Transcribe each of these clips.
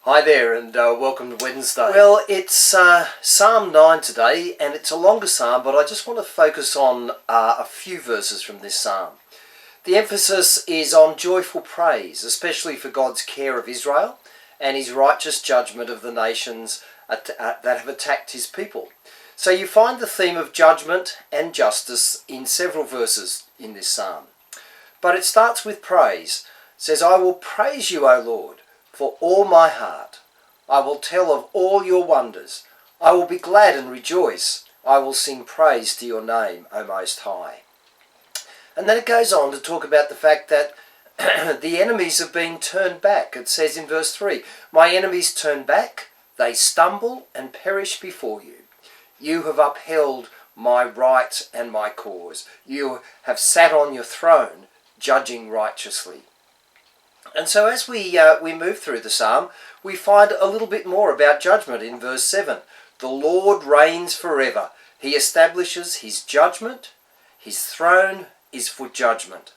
Hi there, and welcome to Wednesday. Well, it's Psalm 9 today, and it's a longer psalm, but I just want to focus on a few verses from this psalm. The emphasis is on joyful praise, especially for God's care of Israel and his righteous judgment of the nations that have attacked his people. So you find the theme of judgment and justice in several verses in this psalm. But it starts with praise. It says, "I will praise you, O Lord, for all my heart. I will tell of all your wonders. I will be glad and rejoice. I will sing praise to your name, O Most High." And then it goes on to talk about the fact that the enemies have been turned back. It says in verse 3, "My enemies turn back, they stumble and perish before you. You have upheld my right and my cause. You have sat on your throne, judging righteously." And so as we move through the psalm, we find a little bit more about judgment in verse 7. "The Lord reigns forever. He establishes his judgment. His throne is for judgment."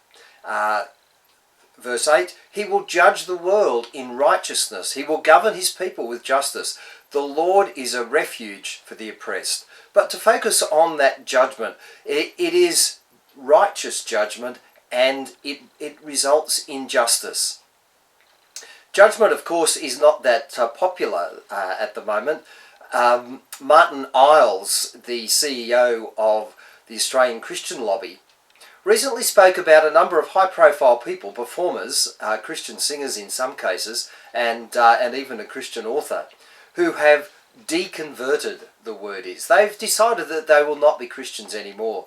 Verse 8, "He will judge the world in righteousness. He will govern his people with justice. The Lord is a refuge for the oppressed." But to focus on that judgment, it is righteous judgment, and it results in justice. Judgment, of course, is not that popular at the moment. Martin Iles, the CEO of the Australian Christian Lobby, recently spoke about a number of high-profile people, performers, Christian singers in some cases, and even a Christian author, who have deconverted, the word is. They've decided that they will not be Christians anymore.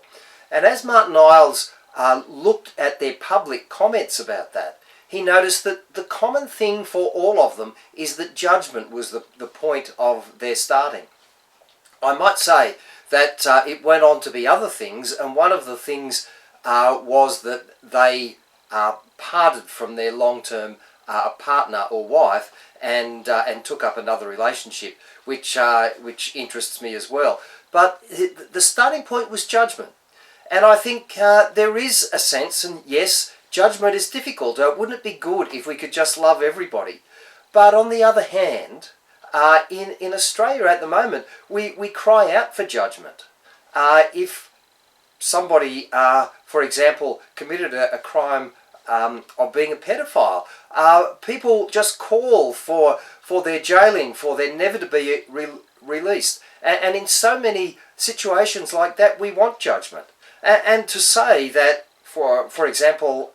And as Martin Iles looked at their public comments about that, he noticed that the common thing for all of them is that judgment was the point of their starting. I might say that it went on to be other things, and one of the things was that they parted from their long-term partner or wife and took up another relationship, which interests me as well. But the starting point was judgment. And I think there is a sense, and yes, judgment is difficult. Wouldn't it be good if we could just love everybody? But on the other hand, in Australia at the moment, we cry out for judgment. If somebody, for example, committed a crime of being a pedophile, people just call for their jailing, for their never to be released. And in so many situations like that, we want judgment. And to say that, for example,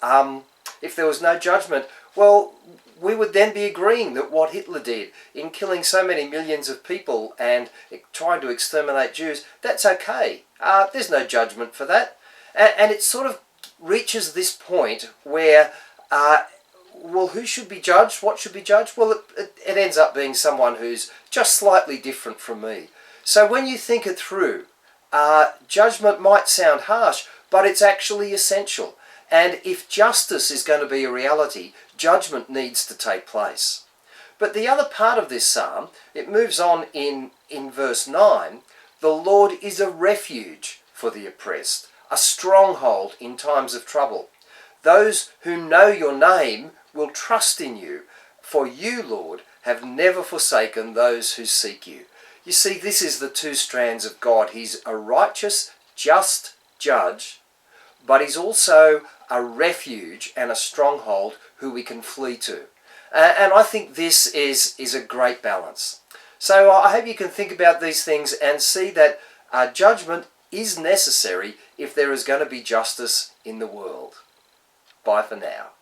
if there was no judgment, well, we would then be agreeing that what Hitler did in killing so many millions of people and trying to exterminate Jews, that's okay. There's no judgment for that. And it sort of reaches this point where, well, who should be judged? What should be judged? Well, it ends up being someone who's just slightly different from me. So when you think it through, judgment might sound harsh, but it's actually essential. And if justice is going to be a reality, judgment needs to take place. But the other part of this psalm, it moves on in verse 9, "The Lord is a refuge for the oppressed, a stronghold in times of trouble. Those who know your name will trust in you, for you, Lord, have never forsaken those who seek you." You see, this is the two strands of God. He's a righteous, just judge, but he's also a refuge and a stronghold who we can flee to. And I think this is a great balance. So I hope you can think about these things and see that judgment is necessary if there is going to be justice in the world. Bye for now.